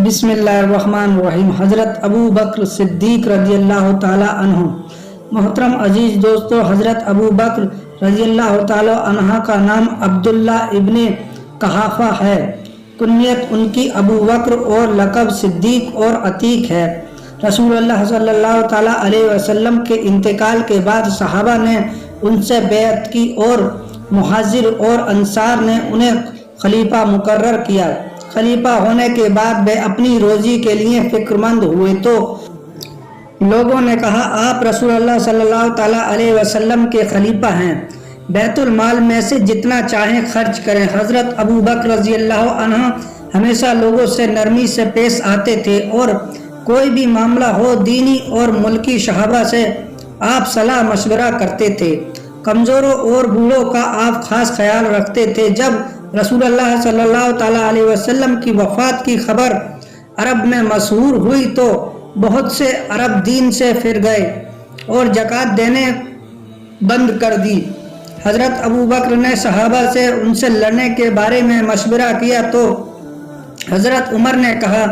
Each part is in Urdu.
بسم اللہ الرحمن الرحیم۔ حضرت ابو بکر صدیق رضی اللہ تعالی عنہ۔ محترم عزیز دوستو، حضرت ابو بکر رضی اللہ تعالی عنہ کا نام عبداللہ ابن قحافہ ہے۔ کنیت ان کی ابو بکر اور لقب صدیق اور عتیق ہے۔ رسول اللہ صلی اللہ تعالی علیہ وسلم کے انتقال کے بعد صحابہ نے ان سے بیعت کی اور مہاجر اور انصار نے انہیں خلیفہ مقرر کیا۔ خلیفہ ہونے کے بعد وہ اپنی روزی کے لیے فکر مند ہوئے تو لوگوں نے کہا آپ رسول اللہ صلی اللہ تعالیٰ علیہ وسلم کے خلیفہ ہیں، بیت المال میں سے جتنا چاہیں خرچ کریں۔ حضرت ابو بکر رضی اللہ عنہ ہمیشہ لوگوں سے نرمی سے پیش آتے تھے اور کوئی بھی معاملہ ہو دینی اور ملکی صحابہ سے آپ صلاح مشورہ کرتے تھے۔ کمزوروں اور بوڑھوں کا آپ خاص خیال رکھتے تھے۔ جب رسول اللہ صلی اللہ تعالیٰ علیہ وسلم کی وفات کی خبر عرب میں مشہور ہوئی تو بہت سے عرب دین سے پھر گئے اور زکوٰۃ دینے بند کر دی۔ حضرت ابو بکر نے صحابہ سے ان سے لڑنے کے بارے میں مشورہ کیا تو حضرت عمر نے کہا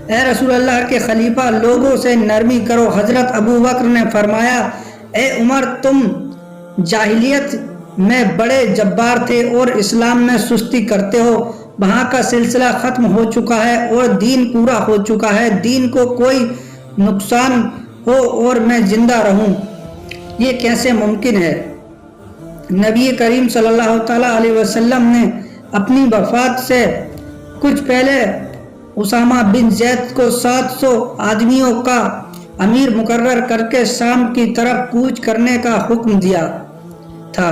اے رسول اللہ کے خلیفہ لوگوں سے نرمی کرو۔ حضرت ابو بکر نے فرمایا اے عمر تم جاہلیت میں بڑے جبار تھے اور اسلام میں سستی کرتے ہو۔ وہاں کا سلسلہ ختم ہو چکا ہے اور دین پورا ہو چکا ہے۔ دین کو کوئی نقصان ہو اور میں زندہ رہوں یہ کیسے ممکن ہے؟ نبی کریم صلی اللہ تعالیٰ علیہ وسلم نے اپنی وفات سے کچھ پہلے اسامہ بن زید کو 700 آدمیوں کا امیر مقرر کر کے شام کی طرف کوچ کرنے کا حکم دیا تھا،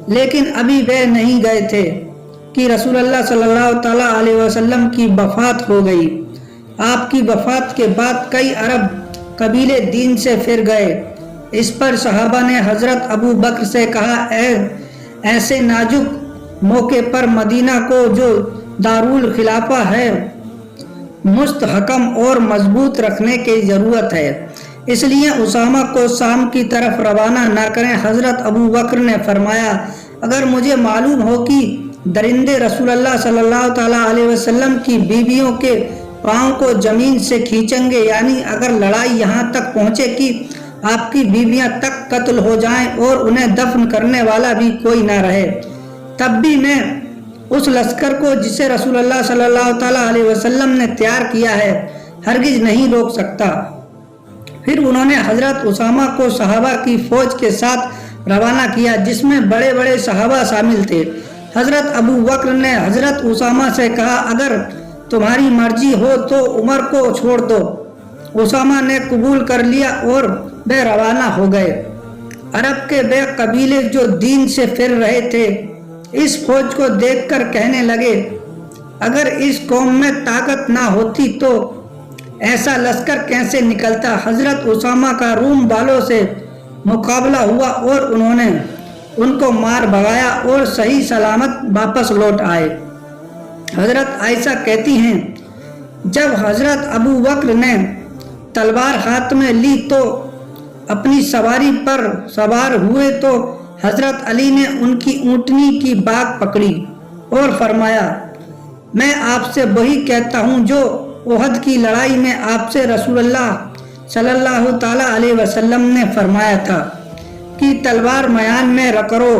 لیکن ابھی وہ نہیں گئے تھے کہ رسول اللہ صلی اللہ تعالیٰ علیہ وسلم کی وفات ہو گئی۔ آپ کی وفات کے بعد کئی عرب قبیلے دین سے پھر گئے۔ اس پر صحابہ نے حضرت ابو بکر سے کہا ایسے نازک موقع پر مدینہ کو جو دارالخلافہ ہے مستحکم اور مضبوط رکھنے کی ضرورت ہے، اس لیے اسامہ کو شام کی طرف روانہ نہ کریں۔ حضرت ابو بکر نے فرمایا اگر مجھے معلوم ہو کہ درندے رسول اللہ صلی اللہ تعالیٰ علیہ وسلم کی بیویوں کے پاؤں کو زمین سے کھینچیں گے، یعنی اگر لڑائی یہاں تک پہنچے کہ آپ کی بیویاں تک قتل ہو جائیں اور انہیں دفن کرنے والا بھی کوئی نہ رہے، تب بھی میں اس لشکر کو جسے رسول اللہ صلی اللہ تعالیٰ علیہ وسلم نے تیار کیا ہے ہرگز نہیں روک سکتا۔ پھر انہوں نے حضرت اسامہ کو صحابہ کی فوج کے ساتھ روانہ کیا جس میں بڑے بڑے صحابہ شامل تھے۔ حضرت ابو بکر نے حضرت اسامہ سے کہا اگر تمہاری مرضی ہو تو عمر کو چھوڑ دو۔ اسامہ نے قبول کر لیا اور وہ روانہ ہو گئے۔ عرب کے بے قبیلے جو دین سے پھر رہے تھے اس فوج کو دیکھ کر کہنے لگے اگر اس قوم میں طاقت نہ ہوتی تو ایسا لشکر کیسے نکلتا؟ حضرت اسامہ کا روم والوں سے مقابلہ ہوا اور انہوں نے ان کو مار بھگایا اور صحیح سلامت واپس لوٹ آئے۔ حضرت عائشہ کہتی ہیں جب حضرت ابو بکر نے تلوار ہاتھ میں لی تو اپنی سواری پر سوار ہوئے تو حضرت علی نے ان کی اونٹنی کی باگ پکڑی اور فرمایا میں آپ سے وہی کہتا ہوں جو احد کی لڑائی میں آپ سے رسول اللہ صلی اللہ تعالیٰ علیہ وسلم نے فرمایا تھا کہ تلوار میان میں رکھو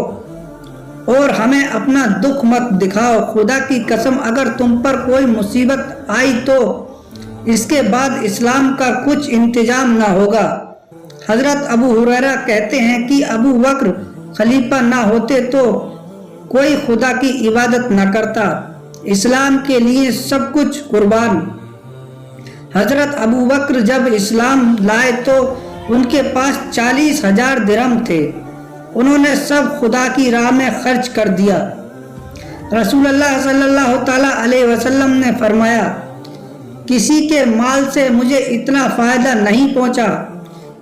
اور ہمیں اپنا دکھ مت دکھاؤ۔ خدا کی قسم اگر تم پر کوئی مصیبت آئی تو اس کے بعد اسلام کا کچھ انتظام نہ ہوگا۔ حضرت ابو ہریرہ کہتے ہیں کہ ابو بکر خلیفہ نہ ہوتے تو کوئی خدا کی عبادت نہ کرتا، اسلام کے لیے سب کچھ قربان۔ حضرت ابو بکر جب اسلام لائے تو ان کے پاس 40,000 درہم تھے، انہوں نے سب خدا کی راہ میں خرچ کر دیا۔ رسول اللہ صلی اللہ تعالیٰ علیہ وسلم نے فرمایا کسی کے مال سے مجھے اتنا فائدہ نہیں پہنچا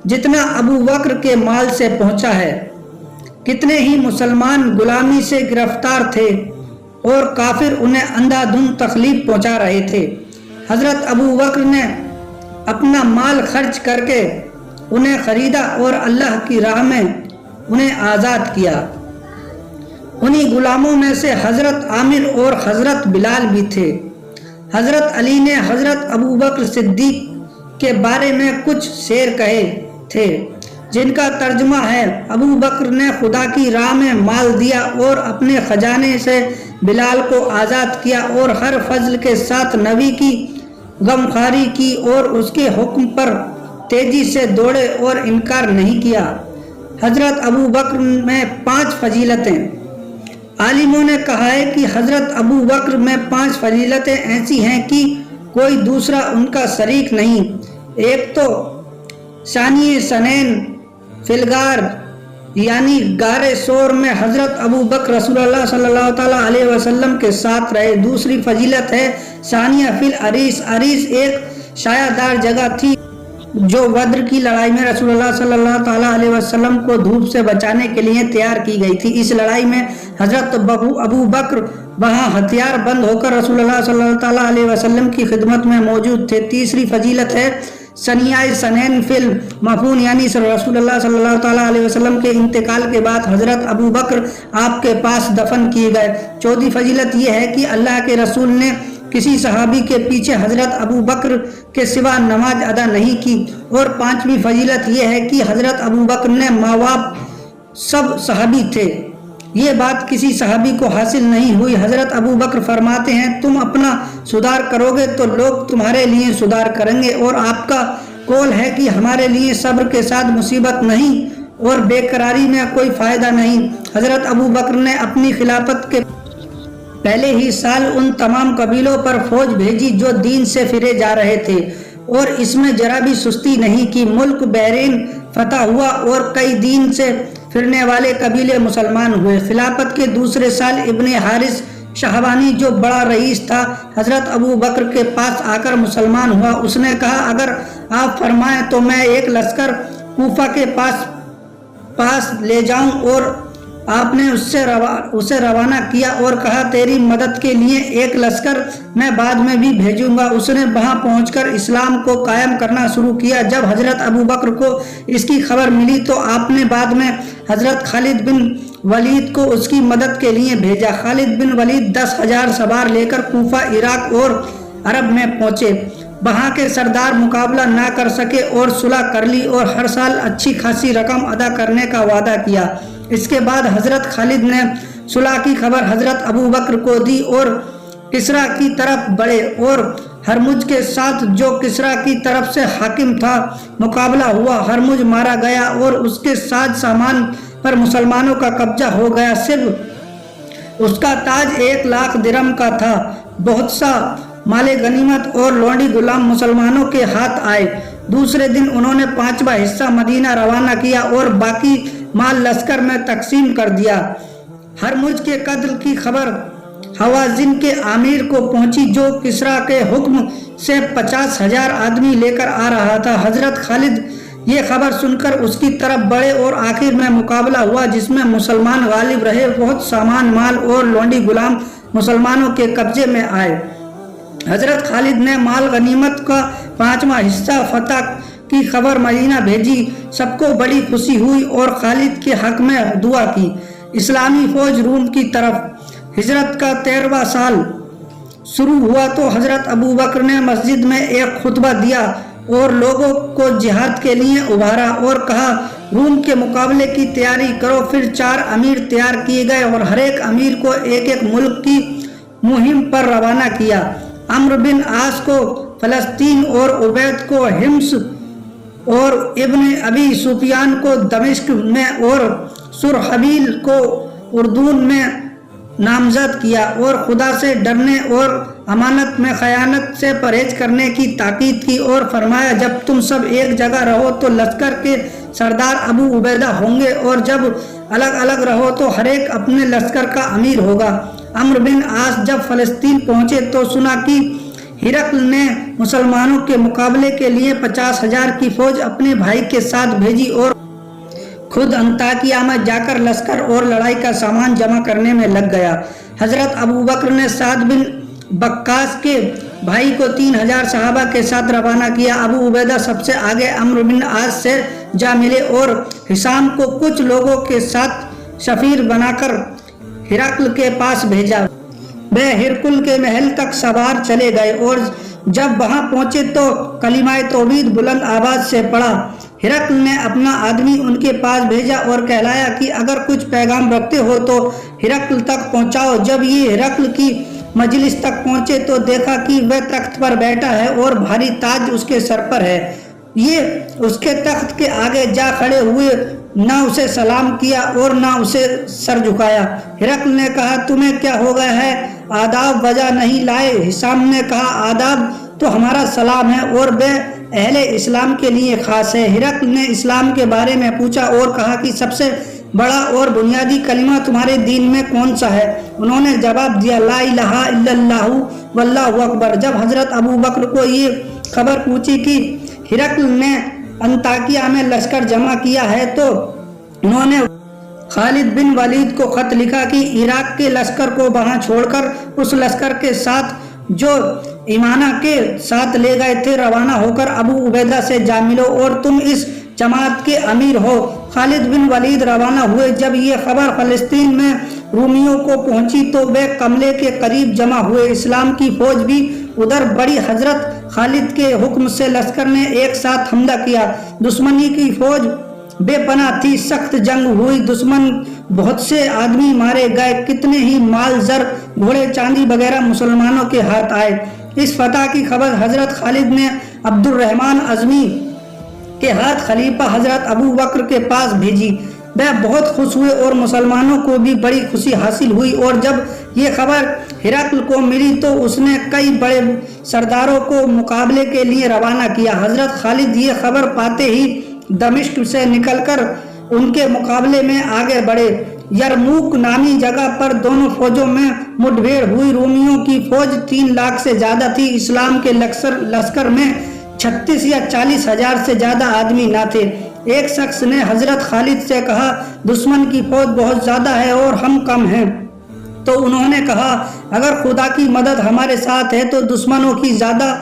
جتنا ابو بکر کے مال سے پہنچا ہے۔ کتنے ہی مسلمان غلامی سے گرفتار تھے اور کافر انہیں اندھا دھند تکلیف پہنچا رہے تھے۔ حضرت ابو بکر نے اپنا مال خرچ کر کے انہیں خریدا اور اللہ کی راہ میں انہیں آزاد کیا۔ انہی غلاموں میں سے حضرت عامر اور حضرت بلال بھی تھے۔ حضرت علی نے حضرت ابو بکر صدیق کے بارے میں کچھ شعر کہے تھے جن کا ترجمہ ہے: ابو بکر نے خدا کی راہ میں مال دیا اور اپنے خزانے سے بلال کو آزاد کیا اور ہر فضل کے ساتھ نبی کی غمخواری کی اور اس کے حکم پر تیزی سے دوڑے اور انکار نہیں کیا۔ حضرت ابو بکر میں 5 فضیلتیں۔ عالموں نے کہا ہے کہ حضرت ابو بکر میں 5 فضیلتیں ایسی ہیں کہ کوئی دوسرا ان کا شریک نہیں۔ ایک تو ثانی سنین فلگار یعنی غار ثور میں حضرت ابو بکر رسول اللہ صلی اللہ تعالیٰ علیہ وسلم کے ساتھ رہے۔ دوسری فضیلت ہے ثانیہ فی العریس۔ عریس ایک سایہ دار جگہ تھی جو بدر کی لڑائی میں رسول اللہ صلی اللہ تعالیٰ علیہ وسلم کو دھوپ سے بچانے کے لیے تیار کی گئی تھی۔ اس لڑائی میں حضرت ابو بکر وہاں ہتھیار بند ہو کر رسول اللہ صلی اللہ تعالیٰ علیہ وسلم کی خدمت میں موجود تھے۔ تیسری فضیلت ہے ثنیہ سنین فی المفون یعنی رسول اللہ صلی اللہ تعالیٰ علیہ وسلم کے انتقال کے بعد حضرت ابو بکر آپ کے پاس دفن کیے گئے۔ چوتھی فضیلت یہ ہے کہ اللہ کے رسول نے کسی صحابی کے پیچھے حضرت ابو بکر کے سوا نماز ادا نہیں کی۔ اور پانچویں فضیلت یہ ہے کہ حضرت ابو بکر نے ماں باپ سب صحابی تھے۔ یہ بات کسی صحابی کو حاصل نہیں ہوئی۔ حضرت ابو بکر فرماتے ہیں: تم اپنا سدھار کرو گے تو لوگ تمہارے لیے سدھار کریں گے، اور آپ کا قول ہے کہ ہمارے لیے صبر کے ساتھ مصیبت نہیں اور بے قراری میں کوئی فائدہ نہیں۔ حضرت ابو بکر نے اپنی خلافت کے پہلے ہی سال ان تمام قبیلوں پر فوج بھیجی جو دین سے پھرے جا رہے تھے اور اس میں ذرا بھی سستی نہیں کی۔ ملک بحرین فتح ہوا اور کئی دین سے پھرنے والے قبیلے مسلمان ہوئے۔ خلافت کے دوسرے سال ابن حارث شہوانی جو بڑا رئیس تھا حضرت ابو بکر کے پاس آ کر مسلمان ہوا۔ اس نے کہا: اگر آپ فرمائیں تو میں ایک لشکر کوفہ کے پاس لے جاؤں، اور آپ نے اسے روانہ کیا اور کہا: تیری مدد کے لیے ایک لشکر میں بعد میں بھی بھیجوں گا۔ اس نے وہاں پہنچ کر اسلام کو قائم کرنا شروع کیا۔ جب حضرت ابو بکر کو اس کی خبر ملی تو آپ نے بعد میں حضرت خالد بن ولید کو اس کی مدد کے لیے بھیجا۔ خالد بن ولید 10,000 سوار لے کر کوفہ، عراق اور عرب میں پہنچے۔ وہاں کے سردار مقابلہ نہ کر سکے اور صلح کر لی اور ہر سال اچھی خاصی رقم ادا کرنے کا وعدہ کیا۔ اس کے بعد حضرت خالد نے صلح کی خبر حضرت ابو بکر کو دی اور کسریٰ کی طرف بڑھے، اور ہرمز کے ساتھ جو کسریٰ کی طرف سے حاکم تھا مقابلہ ہوا۔ ہرمز مارا گیا اور اس کے ساز سامان پر مسلمانوں کا قبضہ ہو گیا۔ صرف اس کا تاج 1,00,000 درہم کا تھا۔ بہت سا مال غنیمت اور لونڈی غلام مسلمانوں کے ہاتھ آئے۔ دوسرے دن انہوں نے 5واں حصہ مدینہ روانہ کیا اور باقی مال لشکر میں تقسیم کر دیا۔ ہرمز کے قتل کی خبر حوازن کے امیر کو پہنچی جو کسریٰ کے حکم سے 50,000 آدمی لے کر آ رہا تھا۔ حضرت خالد یہ خبر سن کر اس کی طرف بڑھے اور آخر میں مقابلہ ہوا جس میں مسلمان غالب رہے۔ بہت سامان، مال اور لونڈی غلام مسلمانوں کے قبضے میں آئے۔ حضرت خالد نے مال غنیمت کا 5واں حصہ فتح کی خبر مدینہ بھیجی۔ سب کو بڑی خوشی ہوئی اور خالد کے حق میں دعا کی۔ اسلامی فوج روم کی طرف ہجرت کا 13واں سال شروع ہوا تو حضرت ابو بکر نے مسجد میں ایک خطبہ دیا اور لوگوں کو جہاد کے لیے ابھارا اور کہا: روم کے مقابلے کی تیاری کرو۔ پھر 4 امیر تیار کیے گئے اور ہر ایک امیر کو ایک ملک کی مہم پر روانہ کیا۔ عمرو بن عاص کو فلسطین اور عبید کو حمص اور ابن ابی سفیان کو دمشق میں اور سرحبیل کو اردن میں نامزد کیا اور خدا سے ڈرنے اور امانت میں خیانت سے پرہیز کرنے کی تاکید کی اور فرمایا: جب تم سب ایک جگہ رہو تو لشکر کے سردار ابو عبیدہ ہوں گے، اور جب الگ الگ رہو تو ہر ایک اپنے لشکر کا امیر ہوگا۔ عمرو بن عاص جب فلسطین پہنچے تو سنا کہ ہرقل نے مسلمانوں کے مقابلے کے لیے 50,000 کی فوج اپنے بھائی کے ساتھ بھیجی اور خود انطاکیہ میں جا کر لشکر اور لڑائی کا سامان جمع کرنے میں لگ گیا۔ حضرت ابو بکر نے سعد بن وقاص کے بھائی کو 3,000 صحابہ کے ساتھ روانہ کیا۔ ابو عبیدہ سب سے آگے عمرو بن عاص سے جا ملے اور ہشام کو کچھ لوگوں کے ساتھ سفیر بنا کر ہرقل کے پاس بھیجا۔ وہ ہرکل کے محل تک سوار چلے گئے اور جب وہاں پہنچے تو کلمہ توحید بلند آواز سے پڑھا۔ ہرقل نے اپنا آدمی ان کے پاس بھیجا اور کہلایا کہ اگر کچھ پیغام رکھتے ہو تو ہرقل تک پہنچاؤ۔ جب یہ ہرقل کی مجلس تک پہنچے تو دیکھا کہ وہ تخت پر بیٹھا ہے اور بھاری تاج اس کے سر پر ہے۔ یہ اس کے تخت کے آگے جا کھڑے ہوئے، نہ اسے سلام کیا اور نہ اسے سر جھکایا۔ ہرقل نے کہا تمہیں کیا ہو گیا ہے؟ آداب وجہ نہیں لائے؟ ہشام نے کہا آداب تو ہمارا سلام ہے اور وہ اہل اسلام کے لیے خاص ہے۔ ہرقل نے اسلام کے بارے میں پوچھا اور کہا کہ سب سے بڑا اور بنیادی کلمہ تمہارے دین میں کون سا ہے؟ انہوں نے جواب دیا لا الہ الا اللہ واللہ اکبر۔ جب حضرت ابو بکر کو یہ خبر پہنچی کہ ہرقل نے انطاکیہ میں لشکر جمع کیا ہے تو انہوں نے خالد بن ولید کو خط لکھا کہ عراق کے لشکر کو وہاں چھوڑ کر اس لشکر کے ساتھ جو ایمانہ کے ساتھ لے گئے تھے روانہ ہو کر ابو عبیدہ سے جا ملو اور تم اس جماعت کے امیر ہو۔ خالد بن ولید روانہ ہوئے۔ جب یہ خبر فلسطین میں رومیوں کو پہنچی تو وہ قملے کے قریب جمع ہوئے۔ اسلام کی فوج بھی ادھر بڑی۔ حضرت خالد کے حکم سے لشکر نے ایک ساتھ حملہ کیا۔ دشمنی کی فوج بے پناہ تھی، سخت جنگ ہوئی، دشمن بہت سے آدمی مارے گئے، کتنے ہی مال زر گھوڑے چاندی وغیرہ مسلمانوں کے ہاتھ آئے۔ اس فتح کی خبر حضرت خالد نے عبد الرحمن عظمی کے ہاتھ خلیفہ حضرت ابو بکر کے پاس بھیجی۔ وہ بہت خوش ہوئے اور مسلمانوں کو بھی بڑی خوشی حاصل ہوئی، اور جب یہ خبر ہرقل کو ملی تو اس نے کئی بڑے سرداروں کو مقابلے کے لیے روانہ کیا۔ حضرت خالد یہ خبر پاتے ہی دمشق سے نکل کر ان کے مقابلے میں آگے بڑھے۔ یرموک نامی جگہ پر دونوں فوجوں میں مٹبھیڑ ہوئی۔ رومیوں کی فوج 3 لاکھ سے زیادہ تھی۔ اسلام کے لشکر میں 36 یا 40 ہزار سے زیادہ آدمی نہ تھے۔ ایک شخص نے حضرت خالد سے کہا دشمن کی فوج بہت زیادہ ہے اور ہم کم ہیں۔ تو انہوں نے کہا اگر خدا کی مدد ہمارے ساتھ ہے تو دشمنوں کی زیادہ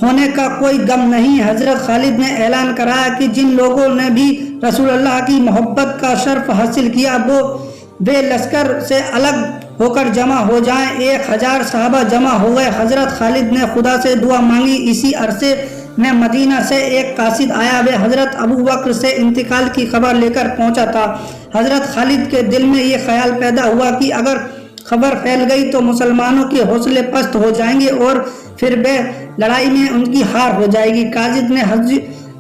ہونے کا کوئی غم نہیں۔ حضرت خالد نے اعلان کرایا کہ جن لوگوں نے بھی رسول اللہ کی محبت کا شرف حاصل کیا وہ لشکر سے الگ ہو کر جمع ہو جائیں۔ 1000 صحابہ جمع ہو گئے۔ حضرت خالد نے خدا سے دعا مانگی۔ اسی عرصے میں مدینہ سے ایک قاصد آیا، وہ حضرت ابو بکر سے انتقال کی خبر لے کر پہنچا تھا۔ حضرت خالد کے دل میں یہ خیال پیدا ہوا کہ اگر خبر پھیل گئی تو مسلمانوں کے حوصلے پست ہو جائیں گے اور پھر وہ لڑائی میں ان کی ہار ہو جائے گی۔ قاصد نے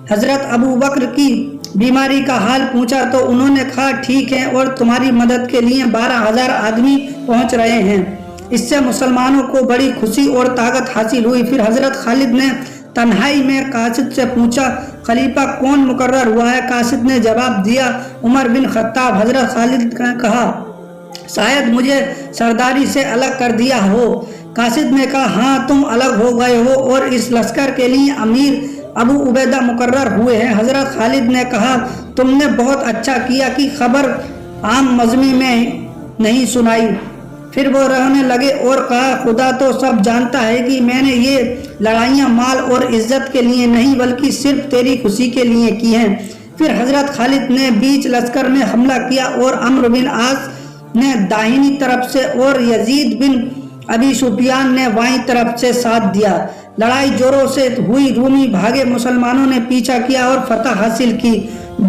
حضرت ابو بکر کی بیماری کا حال پوچھا تو انہوں نے کہا ٹھیک ہے اور تمہاری مدد کے لیے 12,000 آدمی پہنچ رہے ہیں۔ اس سے مسلمانوں کو بڑی خوشی اور طاقت حاصل ہوئی۔ پھر حضرت خالد نے تنہائی میں قاصد سے پوچھا خلیفہ کون مقرر ہوا ہے؟ قاصد نے جواب دیا عمر بن خطاب۔ حضرت خالد نے کہا شاید مجھے سرداری سے الگ کر دیا ہو۔ قاصد نے کہا ہاں تم الگ ہو گئے ہو اور اس لشکر کے لیے امیر ابو عبیدہ مقرر ہوئے ہیں۔ حضرت خالد نے کہا تم نے بہت اچھا کیا کہ خبر عام مجمع میں نہیں سنائی۔ پھر وہ رونے لگے اور کہا خدا تو سب جانتا ہے کہ میں نے یہ لڑائیاں مال اور عزت کے لیے نہیں بلکہ صرف تیری خوشی کے لیے کی ہیں۔ پھر حضرت خالد نے بیچ لشکر میں حملہ کیا اور عمرو بن عاص نے داہنی طرف سے اور یزید بن ابی سفیان نے بائیں طرف سے ساتھ دیا۔ لڑائی زوروں سے ہوئی، رومی بھاگے، مسلمانوں نے پیچھا کیا اور فتح حاصل کی۔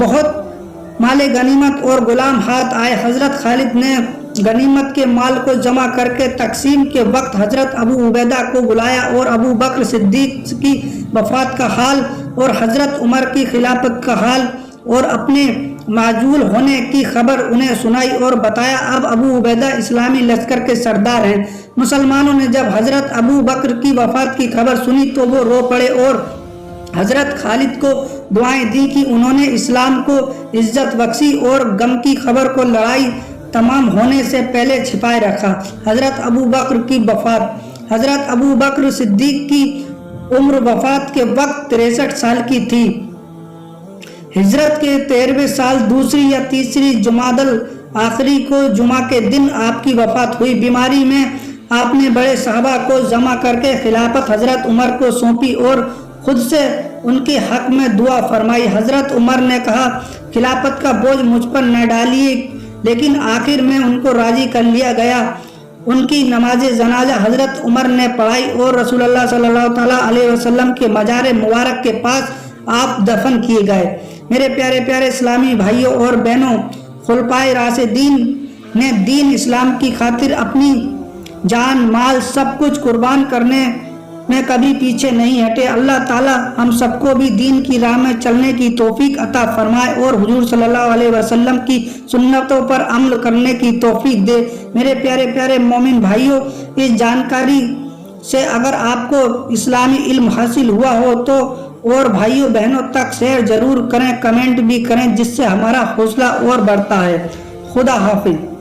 بہت مال غنیمت اور غلام ہاتھ آئے۔ حضرت خالد نے غنیمت کے مال کو جمع کر کے تقسیم کے وقت حضرت ابو عبیدہ کو بلایا اور ابو بکر صدیق کی وفات کا حال اور حضرت عمر کی خلافت کا حال اور اپنے معزول ہونے کی خبر انہیں سنائی اور بتایا اب ابو عبیدہ اسلامی لشکر کے سردار ہیں۔ مسلمانوں نے جب حضرت ابو بکر کی وفات کی خبر سنی تو وہ رو پڑے اور حضرت خالد کو دعائیں دی کہ انہوں نے اسلام کو عزت بخشی اور غم کی خبر کو لڑائی تمام ہونے سے پہلے چھپائے رکھا۔ حضرت ابو بکر کی وفات۔ حضرت ابو بکر صدیق کی عمر وفات کے وقت 63 سال کی تھی۔ ہجرت کے 13ویں سال دوسری یا تیسری جمادی الآخری کو جمعہ کے دن آپ کی وفات ہوئی۔ بیماری میں آپ نے بڑے صحابہ کو جمع کر کے خلافت حضرت عمر کو سونپی اور خود سے ان کے حق میں دعا فرمائی۔ حضرت عمر نے کہا خلافت کا بوجھ مجھ پر نہ ڈالیے، لیکن آخر میں ان کو راضی کر لیا گیا ان کی نماز جنازہ حضرت عمر نے پڑھائی اور رسول اللہ صلی اللہ تعالیٰ علیہ وسلم کے مزار مبارک کے پاس آپ دفن کیے گئے۔ میرے پیارے پیارے اسلامی بھائیوں اور بہنوں، خلفائے راشدین نے دین اسلام کی خاطر اپنی جان مال سب کچھ قربان کرنے میں کبھی پیچھے نہیں ہٹے۔ اللہ تعالیٰ ہم سب کو بھی دین کی راہ میں چلنے کی توفیق عطا فرمائے اور حضور صلی اللہ علیہ وسلم کی سنتوں پر عمل کرنے کی توفیق دے۔ میرے پیارے پیارے مومن بھائیوں، اس جانکاری سے اگر آپ کو اسلامی علم حاصل ہوا ہو تو اور بھائیوں بہنوں تک شیئر ضرور کریں، کمنٹ بھی کریں، جس سے ہمارا حوصلہ اور بڑھتا ہے۔ خدا حافظ۔